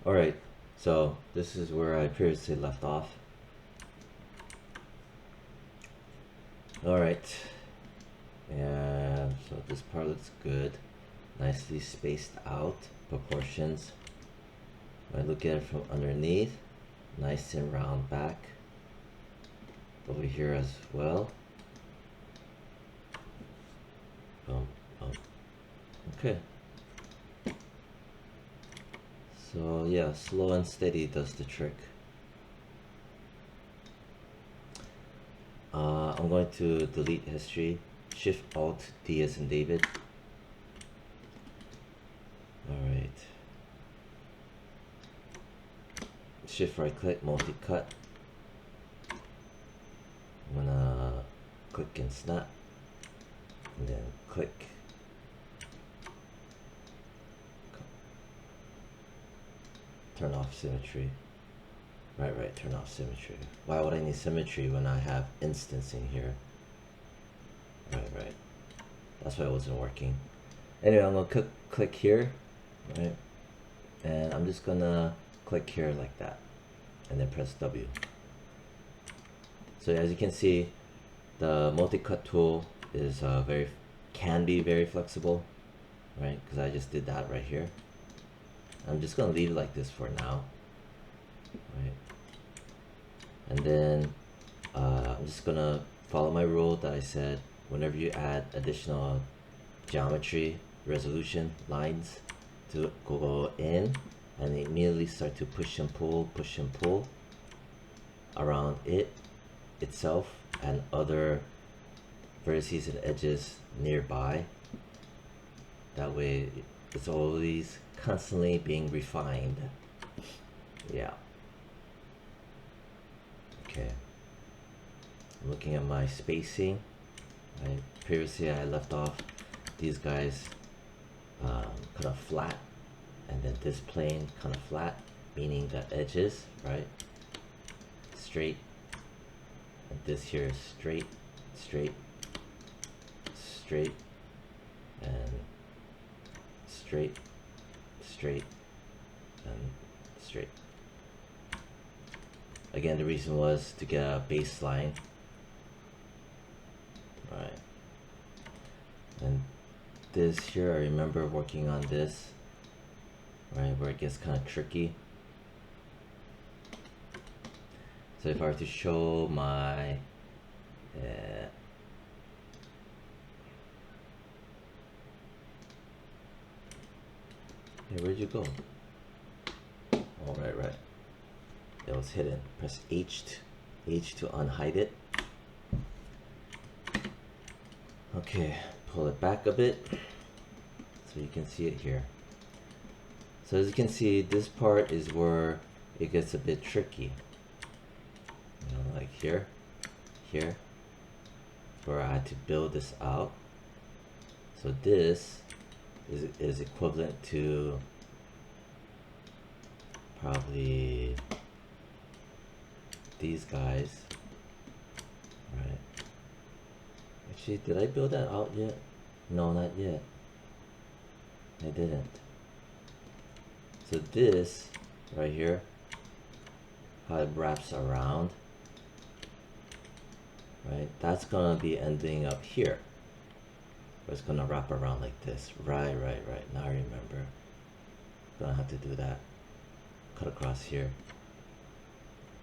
Alright, so this is where I previously left off. Alright, and so this part looks good, nicely spaced out, proportions. When I look at it from underneath, nice and round back. Over here as well. Okay. So yeah, slow and steady does the trick. I'm going to delete history, Shift Alt D as in David. Alright. Shift right click, multi-cut. I'm gonna click and snap, and then click. Turn off symmetry. Right, turn off symmetry. Why would I need symmetry when I have instancing here? Right. That's why it wasn't working. Anyway, I'm gonna click here, right? And I'm just gonna click here like that, and then press W. So as you can see, the multi-cut tool is can be very flexible, right? Because I just did that right here. I'm just gonna leave it like this for now, right? And then I'm just gonna follow my rule that I said. Whenever you add additional geometry, resolution lines, to go in and immediately start to push and pull around itself and other vertices and edges nearby. That way it's always constantly being refined. Yeah. Okay. I'm looking at my spacing. Right. Previously I left off these guys kind of flat, and then this plane kind of flat, meaning the edges, right, straight, and this here is straight, and straight, and straight. Again, the reason was to get a baseline, right? And this here, I remember working on this, right, where it gets kind of tricky. So if I were to show my hey, where'd you go? Oh, right. It was hidden. Press H to unhide it. Okay, pull it back a bit so you can see it here. So as you can see, this part is where it gets a bit tricky. You know, like here, where I had to build this out. So this is equivalent to probably these guys, right? Actually, did I build that out yet? No, not yet. I didn't. So this right here, how it wraps around, right? That's gonna be ending up here. It's gonna wrap around like this. Right. Now I remember. Gonna have to do that. Cut across here.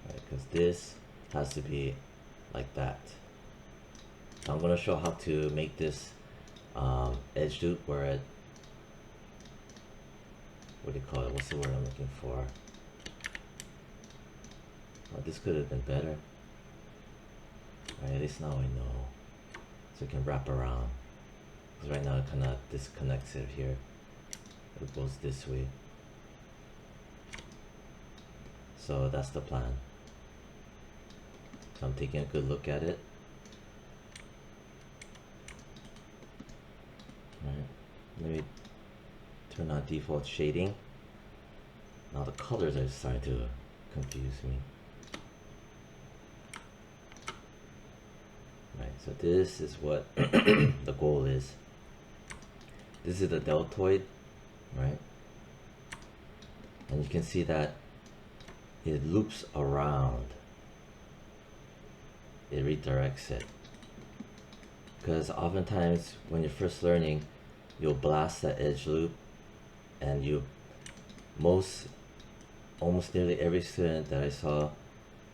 Right, because this has to be like that. So I'm gonna show how to make this edge loop where it, what do you call it? What's the word I'm looking for? Oh, this could have been better. Right, at least now I know. So it can wrap around. Because right now it kind of disconnects it here. It goes this way. So that's the plan. So I'm taking a good look at it. Alright, let me turn on default shading. Now the colors are starting to confuse me. Right, so this is what the goal is. This is the deltoid, right? and you can see that it loops around. It redirects it. Because oftentimes when you're first learning, you'll blast that edge loop, and almost nearly every student that I saw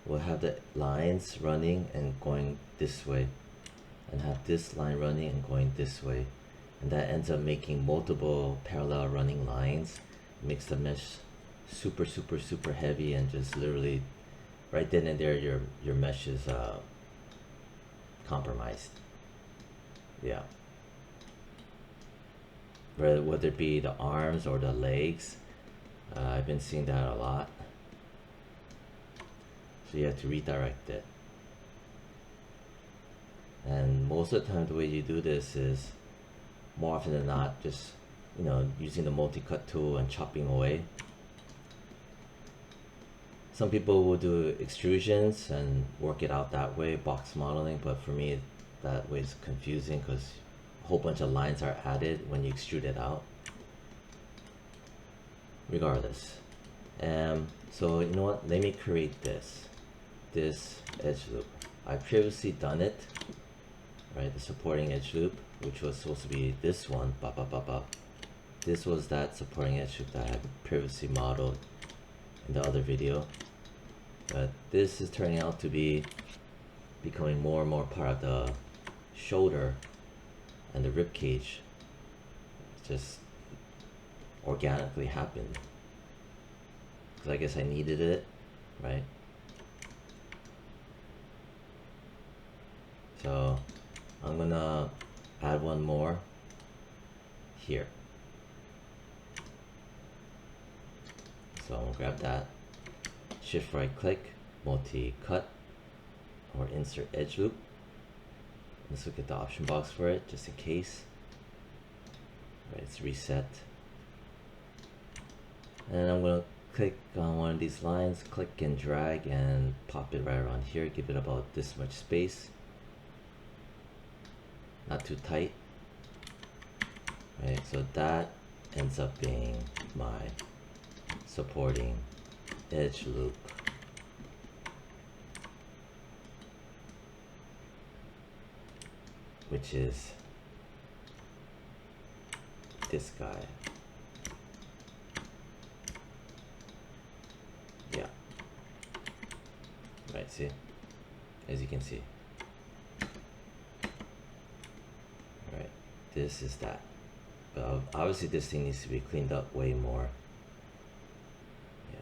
will have the lines running and going this way, and have this line running and going this way, and that ends up making multiple parallel running lines. It makes the mesh super heavy, and just literally right then and there your mesh is compromised. Yeah, whether it be the arms or the legs, I've been seeing that a lot. So you have to redirect it, and most of the time the way you do this is, more often than not, just using the multi-cut tool and chopping away. Some people will do extrusions and work it out that way, box modeling, but for me that way is confusing because a whole bunch of lines are added when you extrude it out. Regardless, so you know what, let me create this edge loop. I've previously done it, right? The supporting edge loop, which was supposed to be this one, this was that supporting edge loop that I had previously modeled in the other video, but this is turning out to be becoming more and more part of the shoulder and the rib cage. It just organically happened because I guess I needed it, right? So I'm gonna add one more here. So I'm gonna grab that, shift right click, multi-cut, or insert edge loop. Let's look at the option box for it, just in case. Right, it's reset. And I'm gonna click on one of these lines, click and drag, and pop it right around here. Give it about this much space. Not too tight. Right, so that ends up being my supporting edge loop. Which is this guy. Yeah. Right, see? As you can see. Right, this is that. But obviously this thing needs to be cleaned up way more. Yeah.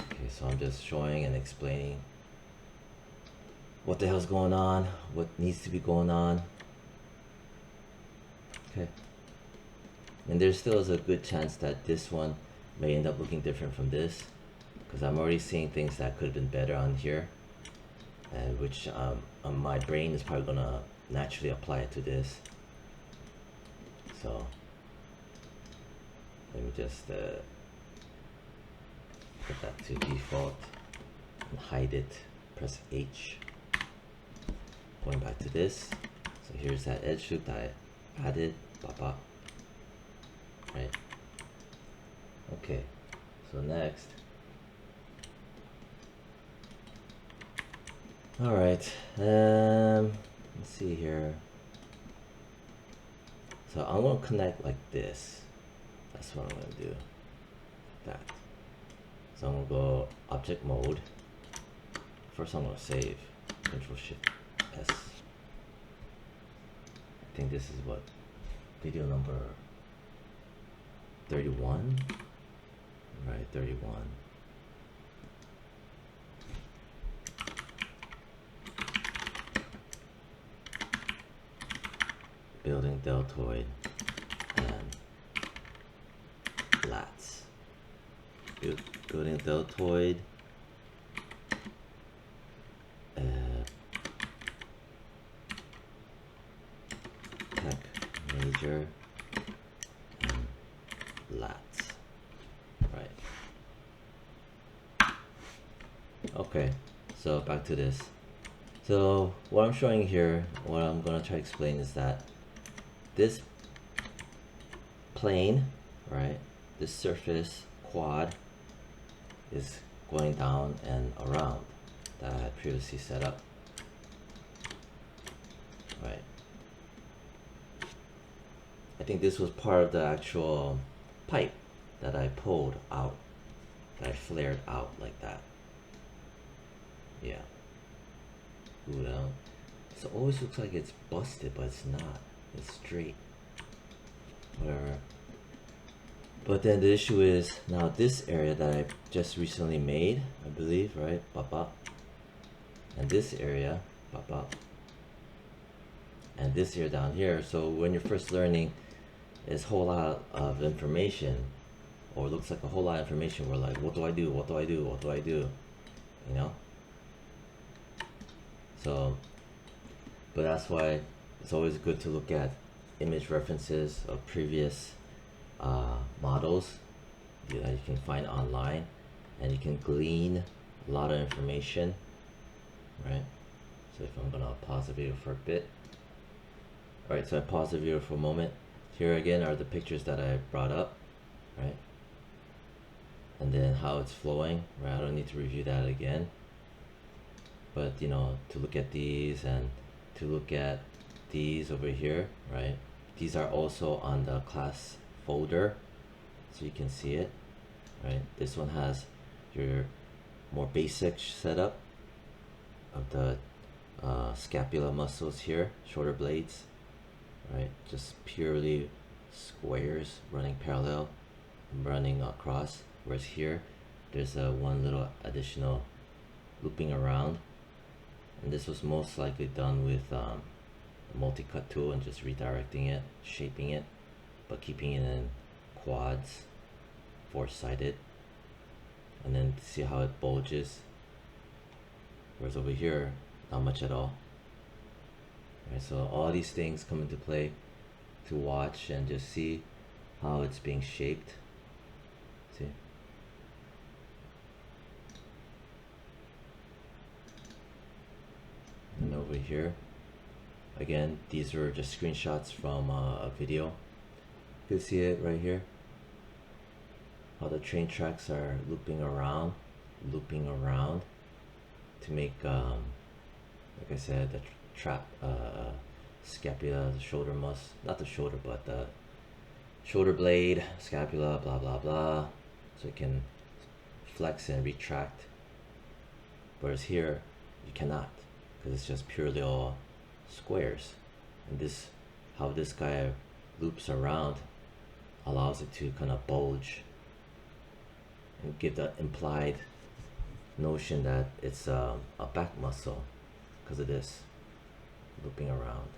Okay, so I'm just showing and explaining what the hell's going on, what needs to be going on. Okay. And there still is a good chance that this one may end up looking different from this, because I'm already seeing things that could have been better on here, and which my brain is probably gonna naturally apply it to this. So let me just put that to default and hide it. Press H. Going back to this, so here's that edge loop that I added, right? Okay, so next, all right, let's see here. So I'm gonna connect like this. That's what I'm gonna do. That. So I'm gonna go object mode. First, I'm gonna save. Control Shift S. I think this is what, video number 31, right? 31. Building deltoid and lats. Building deltoid. Major and lats, right? Okay, so back to this. So what I'm showing here, what I'm gonna try to explain is that this plane, right, this surface quad is going down and around that I had previously set up. Right. I think this was part of the actual pipe that I pulled out, that I flared out like that. Yeah. Ooh, so it always looks like it's busted, but it's not. It's straight. Whatever. But then the issue is now this area that I just recently made, I believe, right? Bop. And this area, bop. And this area down here. So when you're first learning, it's a whole lot of information, or it looks like a whole lot of information. We're like, what do I do? What do I do? What do I do? You know? So, but that's why it's always good to look at image references of previous models that you can find online, and you can glean a lot of information, right? So if I'm gonna pause the video for a bit. Alright, so I paused the video for a moment. Here again are the pictures that I brought up, right? And then how it's flowing, right? I don't need to review that again. But you know, to look at these and to look at these over here, right? These are also on the class folder, so you can see it, right? This one has your more basic setup of the scapula muscles here, shoulder blades, right? Just purely squares running parallel, running across. Whereas here, there's one little additional looping around, and this was most likely done with a multi-cut tool and just redirecting it, shaping it, but keeping it in quads, four-sided, and then see how it bulges. Whereas over here, not much at all. Right, so all these things come into play to watch and just see how it's being shaped. See? And over here, again, these are just screenshots from a video. You can see it right here, how the train tracks are looping around to make, like I said, the scapula, the shoulder muscle, not the shoulder, but the shoulder blade, scapula, blah blah blah, so it can flex and retract. Whereas here, you cannot, because it's just purely all squares. And this, how this guy loops around, allows it to kind of bulge and give the implied notion that it's a back muscle because of this looping around.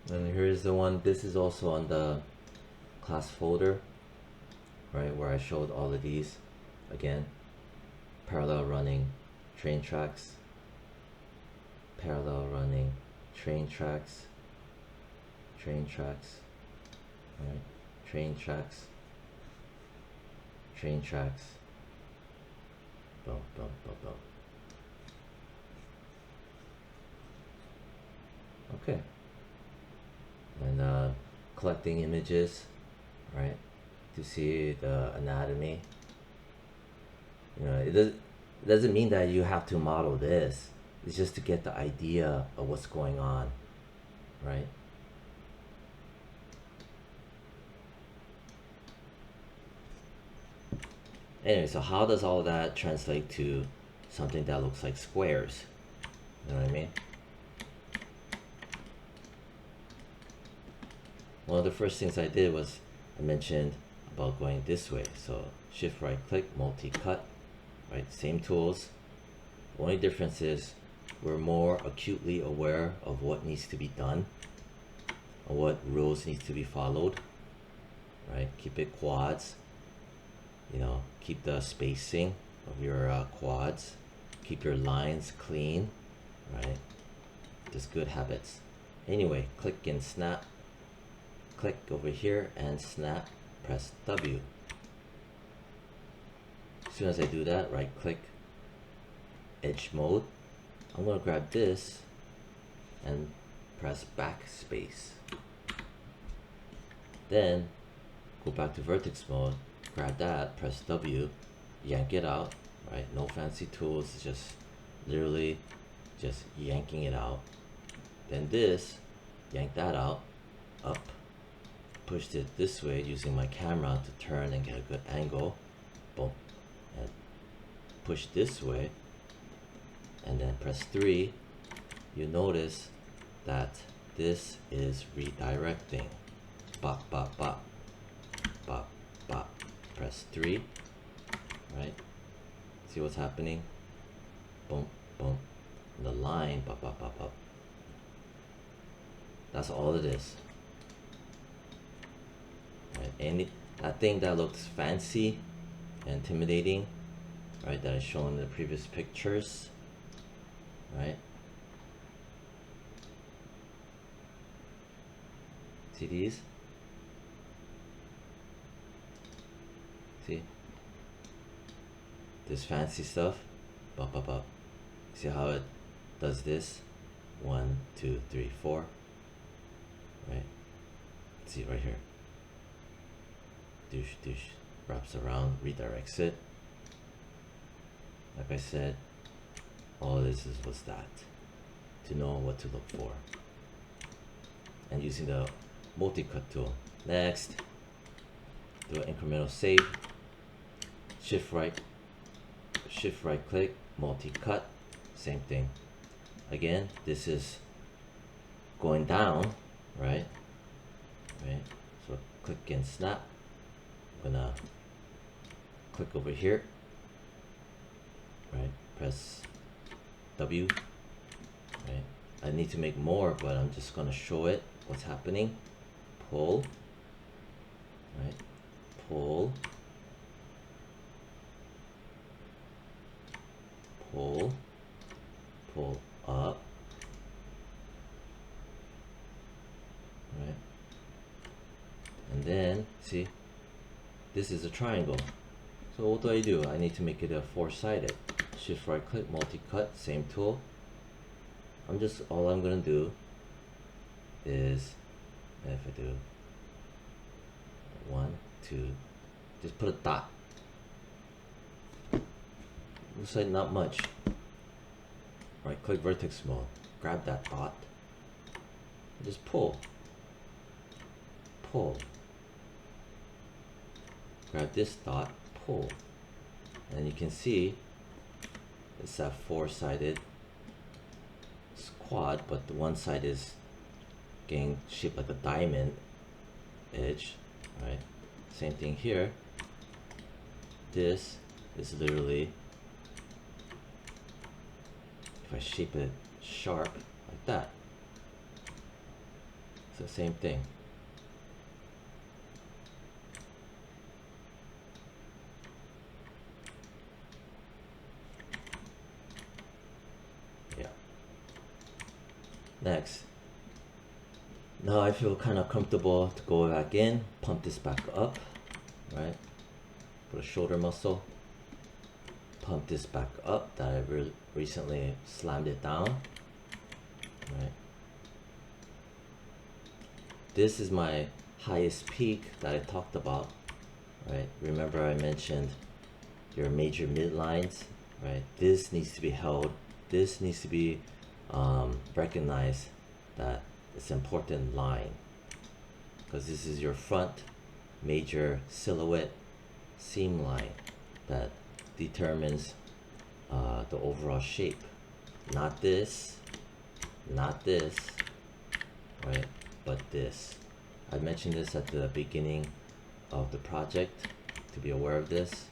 And here's the one, this is also on the class folder, right, where I showed all of these. Again, parallel running train tracks, parallel running train tracks, right, train tracks, boom, boom, boom, boom. Okay. And collecting images, right, to see the anatomy. You know, it doesn't mean that you have to model this. It's just to get the idea of what's going on, right? Anyway, so how does all that translate to something that looks like squares? You know what I mean? One of the first things I did was I mentioned about going this way. So shift right click, multi-cut, right? Same tools. The only difference is we're more acutely aware of what needs to be done, or what rules needs to be followed, right? Keep it quads, you know, keep the spacing of your quads, keep your lines clean, right? Just good habits. Anyway, click and snap. Click over here and snap, press W. As soon as I do that, right click, edge mode. I'm going to grab this and press backspace. Then go back to vertex mode, grab that, press W, yank it out, right? No fancy tools, just literally just yanking it out. Then this, yank that out, up, pushed it this way using my camera to turn and get a good angle, boom, and push this way, and then press 3. You notice that this is redirecting. Bop, bop, bop, bop, bop. Press 3, right? See what's happening? Boom, boom. And the line, bop, bop, bop, bop. That's all it is. Right? That thing that looks fancy and intimidating, right, that I shown in the previous pictures, right? See these? See? This fancy stuff, bop, bop, bop. See how it does this? 1, 2, 3, 4, right? See right here. Douche, douche, wraps around, redirects it. Like I said, all this was that, to know what to look for. And using the multi-cut tool. Next, do an incremental save. Shift right click, multi-cut, same thing. Again, this is going down, right? Right. So click and snap. I'm gonna click over here, right? Press W, right? I need to make more, but I'm just gonna show it what's happening. Pull, right? Pull, pull, pull up, right? And then see, this is a triangle. So what do? I need to make it a four-sided. Shift right click, multi-cut, same tool. All I'm gonna do is, if I do 1, 2, just put a dot. Looks like not much. Right click vertex mode, grab that dot, and just pull. Pull. Grab this dot, pull. And you can see it's that four-sided quad, but the one side is getting shaped like a diamond edge, right? Same thing here. This is literally, if I shape it sharp like that, it's the same thing. Yeah. Next. Now I feel kind of comfortable to go back in, pump this back up, right? Put a shoulder muscle, pump this back up that I recently slammed it down, right? This is my highest peak that I talked about, right? Remember I mentioned your major midlines, right? This needs to be held. This needs to be recognized that it's an important line, because this is your front major silhouette seam line that determines the overall shape. Not this, right? But this. I mentioned this at the beginning of the project to be aware of this,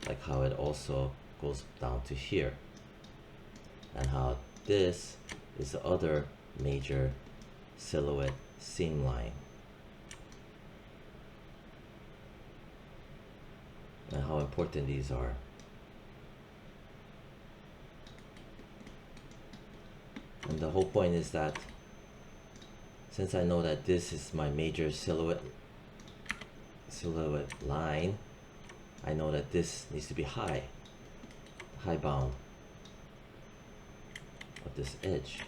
like how it also goes down to here, and how this is the other major silhouette seam line, and how important these are. And the whole point is that since I know that this is my major silhouette line, I know that this needs to be high bound of this edge.